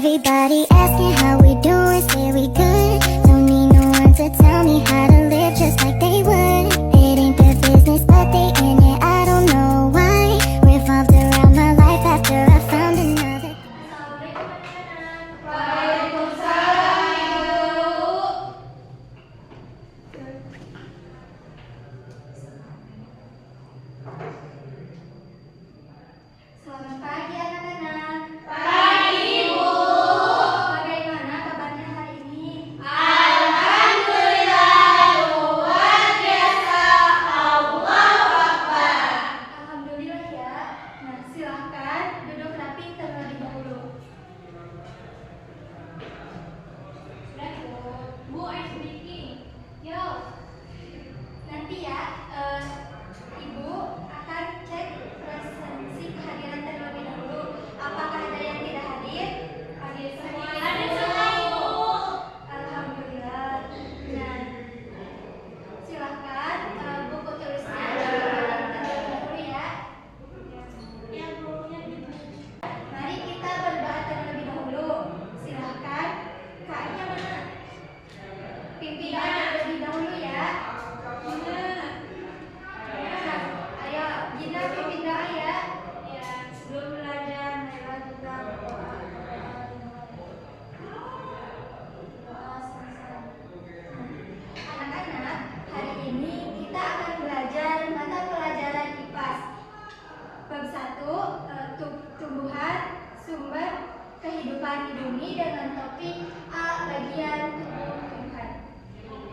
Everybody asking how we doing, say we good. Don't need no one to tell me how to live just like they would. It ain't their business, but they in it, I don't know why. Revolved around my life after I found another. Selamat pagi anak-anak. Pagi Ibu. Bagaimana kabarnya hari ini? Alhamdulillah luar biasa. Allahu Akbar. Alhamdulillah ya. Nah, silahkan duduk rapi terlebih dahulu. Sudah Bu, I'm speaking. Yo. Nanti ya, Ibu akan cek presensi kehadiran terlebih dahulu. Apakah ada yang tidak hadir? Hadir semua. Hadir semua Ibu. Alhamdulillah. Nah, silahkan buku tulisnya terlebih dahulu ya. Ya Bu. Mari kita berdoa terlebih dahulu. Silahkan. Kaknya mana? Pimpin doa terlebih dahulu ya. Ayo, Gina pimpin doa ya. Ya, sebelum belajar, marilah kita berdoa. Anak-anak, hari ini kita akan belajar mata pelajaran IPAS. Bab 1, tumbuhan, sumber kehidupan di bumi dengan topik A bagian tumbuh-tumbuhan.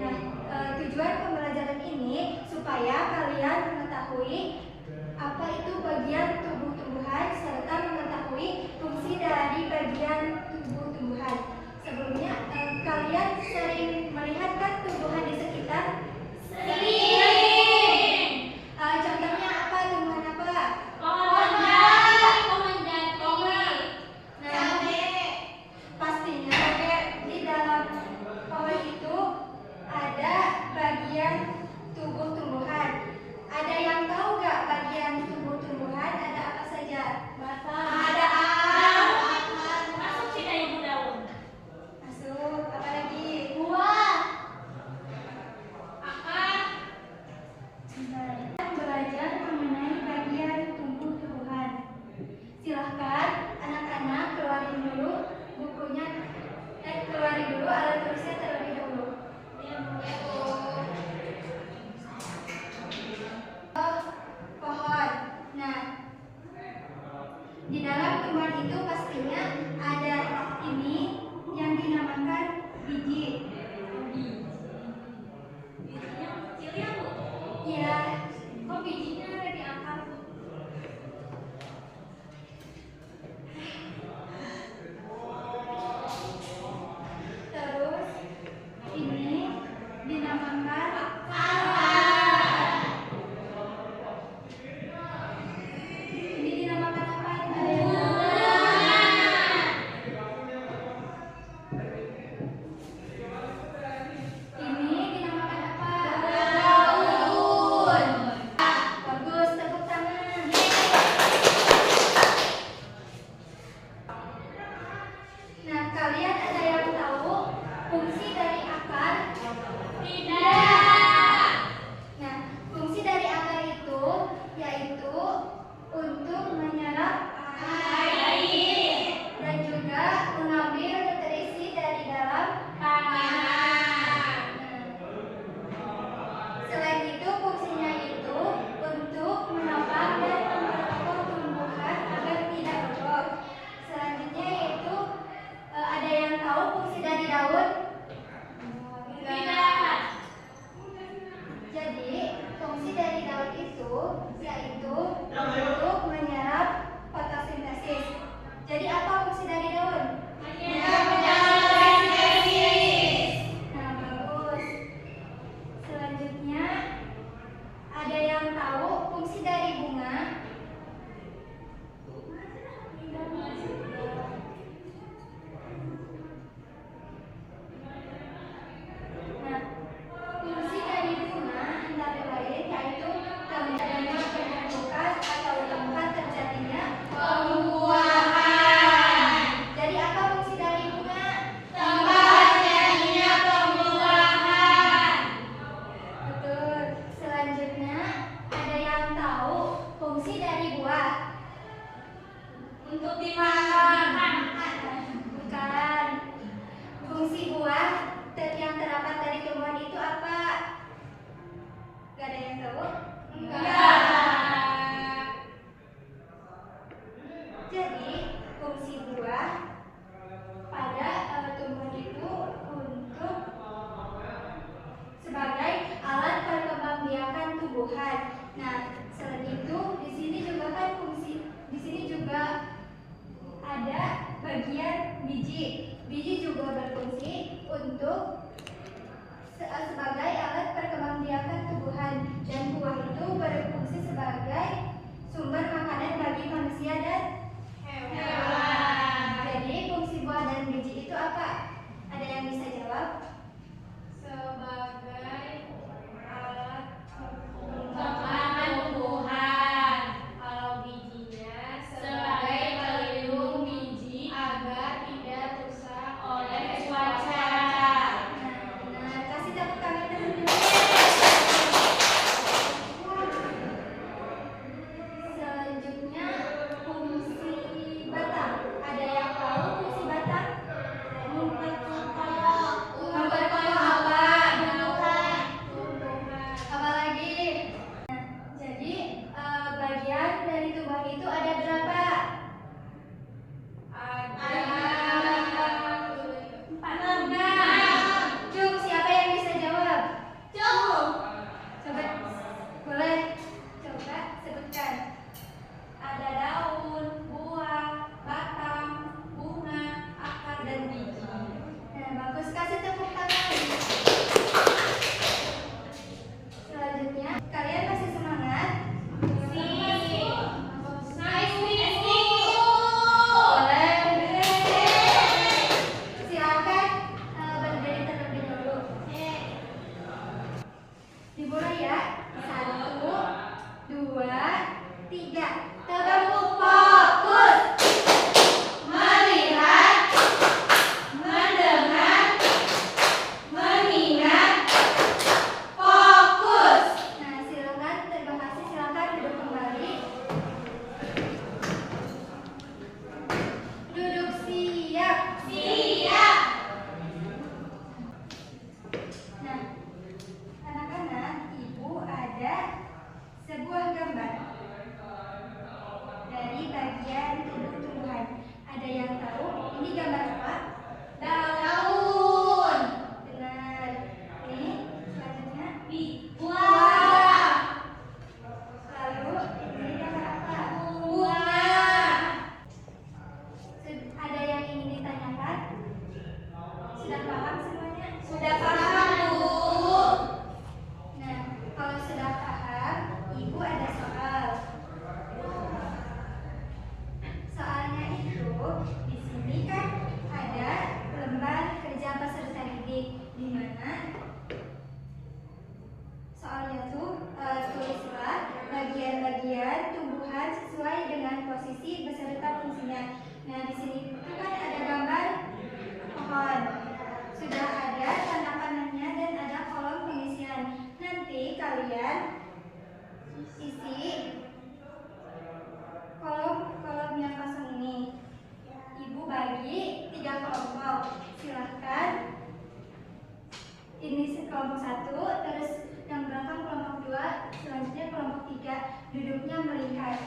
Nah, tujuan pembelajaran ini supaya kalian mengetahui apa itu bagian tumbuh-tumbuhan serta mengetahui fungsi dari bagian tumbuh-tumbuhan. Sebelumnya, kalian sering melihat kan tumbuhan di sekitar? Sering. Contohnya apa? Tumbuhan apa? Pohon jati. Nah, pastinya di dalam pohon itu ada bagian tumbuh-tumbuhan. Ada yang tahu nggak bagian tumbuh-tumbuhan ada apa saja? Ada akar. Masuk sih dari daun. Masuk. Apa lagi? Buah. Akar. Belajar mengenai bagian tumbuh-tumbuhan. Silahkan anak-anak keluarin dulu bukunya. Keluarin dulu alat tulisnya terlebih dahulu. Pohon. Nah, di dalam tumbuhan itu pastinya ada ini yang dinamakan biji. Bijinya kecil ya Bu? Iya. Kok bijinya ada di akar Bu? Terus ini dinamakan akar. Ini dinamakan apa? Ini dinamakan apa? Daun. Bagus, tepuk tangan. Nah, kalian ada yang tahu fungsi dari akar? Tidak. Nah, fungsi dari akar itu yaitu untuk menyerap air dan juga mengambil nutrisi dari dalam tanah. Selain itu, fungsinya itu untuk menopang dan memperkokoh tumbuhan agar tidak roboh. Selanjutnya yaitu ada yang tahu fungsi dari daun? Tidak. biji. Biji juga berfungsi untuk sebagai alat perkembangbiakan tumbuhan, dan buah itu berfungsi sebagai sumber makanan bagi manusia dan hewan. Jadi fungsi buah dan biji itu apa? Ada yang bisa jawab? Sebagai alat perkembangan tumbuhan. Kalau bijinya sebagai pelindung biji agar tidak rusak oleh cuaca. Nah, kasih tepuk tangan teman-teman. Selanjutnya fungsi batang. Ada yang tahu fungsi batang? Memperkokoh apa? Apa lagi? Nah, jadi bagian dari tumbuhan itu ada berapa? Cung, siapa yang bisa jawab? Coba, boleh coba sebutkan. Ada daun, buah, batang, bunga, akar, dan biji. Nah, bagus, kasih tepuk tangan. Selanjutnya, kalian masih semangat? Boleh. Silakan berdiri terlebih dahulu. Dimulai ya. 1, 2, 3. Tepuk fokus. Melihat, mendengar, mengingat, fokus. Nah, silakan, terima kasih. Silakan duduk kembali. Duduk siap. Nah, anak-anak, ibu ada sebuah gambar dari bagian tubuh tumbuhan. Ada yang tahu ini gambar apa? Daun. Benar. Ini selanjutnya buah. Lalu ini gambar apa? Bunga. Ada yang ingin ditanyakan? Sudah paham semuanya? Sudah paham, Bu. Nah, kalau sudah paham, ibu ada soal. Soalnya itu di sini kan ada lembar kerja peserta didik, di mana soalnya tuh tulislah bagian-bagian tumbuhan sesuai dengan posisi beserta fungsinya. Nah, di sini itu kan ada gambar pohon. Sudah ada tanda panahnya dan ada kolom pengisian. Nanti kalian isi kolom yang kosong ini. Ibu bagi 3 kelompok. Silahkan. Ini kelompok 1, terus yang belakang kelompok 2, selanjutnya kelompok 3. Duduknya melihat.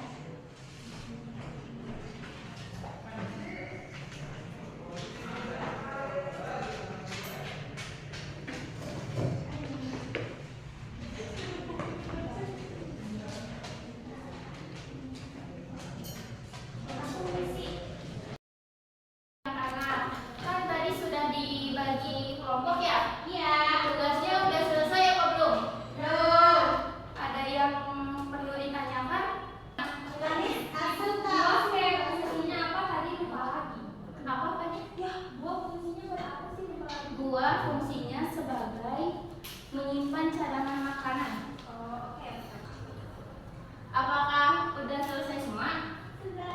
Kan tadi sudah dibagi kelompok ya? Iya. Tugasnya udah selesai apa belum? Belum. Ada yang perlu ditanyakan? Maaf, Fungsinya apa tadi lupa lagi. Apa tadi? Ya, buah fungsinya buat apa sih lupa lagi? Buah fungsinya sebagai menyimpan cadangan makanan. Oh, oke. Apakah udah selesai semua? Sudah.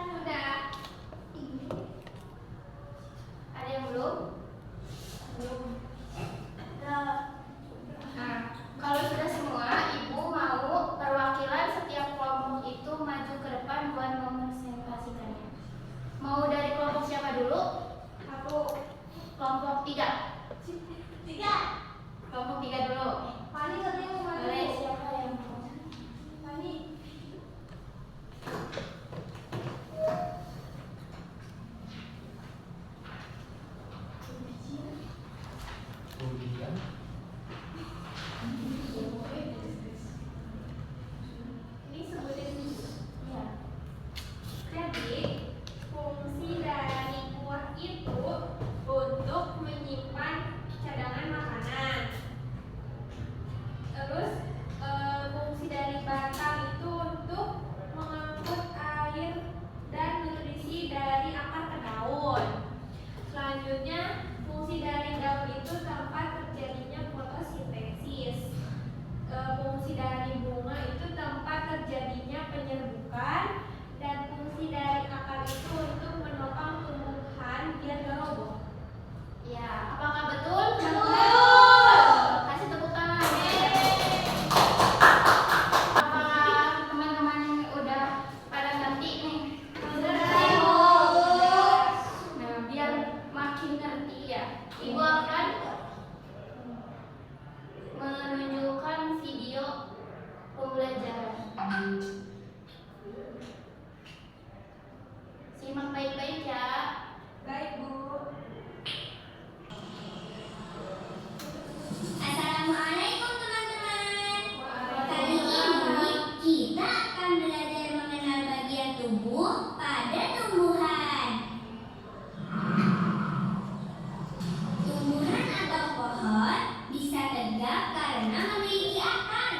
Ada yang belum? Belum. Nah, kalau sudah semua, ibu mau perwakilan setiap kelompok itu maju ke depan buat mempresentasikannya. Mau dari kelompok siapa dulu? Aku. Kelompok 3. Kelompok 3 dulu. Fani katanya mau maju. Boleh, siapa yang mau? Fani. Selanjutnya, fungsi dari daun itu tempat terjadinya fotosintesis. Fungsi dari bunga itu tempat terjadinya penyerbukan, dan fungsi dari akar itu untuk menopang tumbuhan biar gak roboh. Ya, apakah betul? Betul. Kasih tepuk tangan. Apakah teman-teman udah pada ngerti nih? Nah, biar makin ngerti ya, Ibu akan menunjukkan video pembelajaran. Simak baik-baik ya. Baik, Bu. Assalamualaikum teman-teman. Kali ini kita akan belajar mengenal bagian tubuh pada tumbuhan. Tumbuhan atau pohon bisa tegak karena memiliki akar.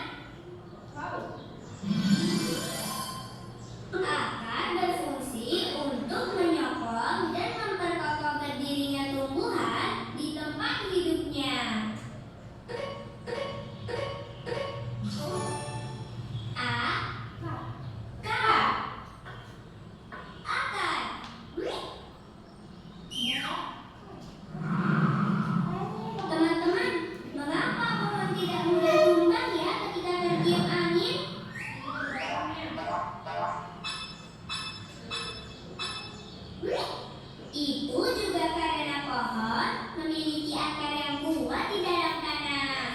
Akar berfungsi untuk menyokong dan memperkokoh berdirinya tumbuhan di tempat hidupnya. Teman-teman, mengapa pohon tidak mudah tumbang ya ketika tertiup angin? Itu juga karena pohon memiliki akar yang kuat di dalam tanah.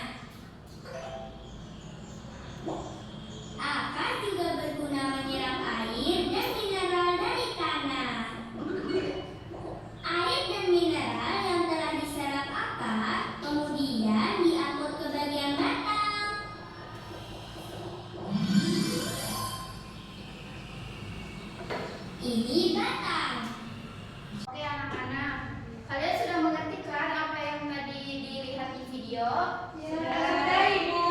Akar juga berguna menyerap air dan mineral dari tanah. Air dan mineral yang telah diserap akar kemudian diangkut ke bagian batang. Ini batang. Oke anak-anak, kalian sudah mengerti kan apa yang tadi dilihat di video? Sudah, Ibu.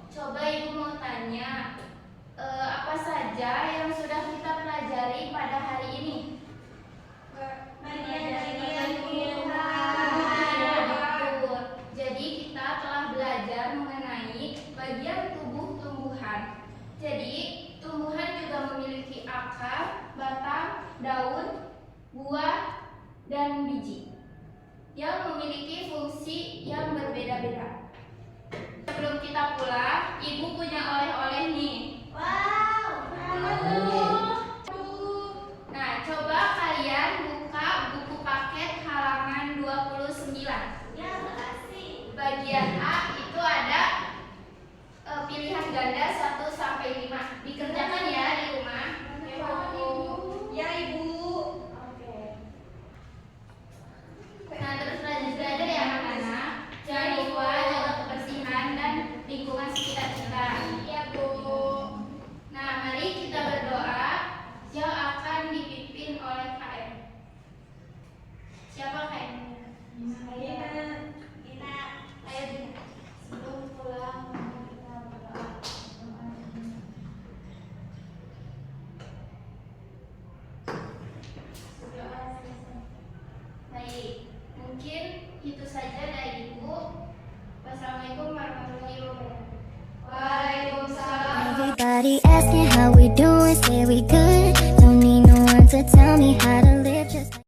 Coba Ibu mau tanya, apa saja yang sudah kita pelajari pada hari ini? Bagian-bagian Iya, betul. Jadi kita telah belajar mengenai bagian tubuh tumbuhan. Jadi tumbuhan juga memiliki akar, batang, daun, buah, dan biji yang memiliki fungsi yang berbeda-beda. Sebelum kita pulang, Ibu punya oleh-oleh nih. Wow. Nah, coba kalian buka buku paket halaman 29. Ya, makasih. Bagian A itu ada pilihan ganda 1 sampai 5. Dikerjakan ya di rumah. Ya, Ibu. Nah, terus lanjut belajar ya anak-anak. Jangan lupa jaga kebersihan dan lingkungan sekitar kita. Iya, Bu. Nah, mari kita berdoa yang akan dipimpin oleh KM. Siapa KM? Kita. Ayo Dina. Sebelum pulang kita berdoa. Berdoa selesai. Baik, mungkin itu saja dari Ibu. Wassalamualaikum warahmatullahi wabarakatuh. Waalaikumsalam. Everybody asking how we doing, say we good. Don't need no one to tell me how to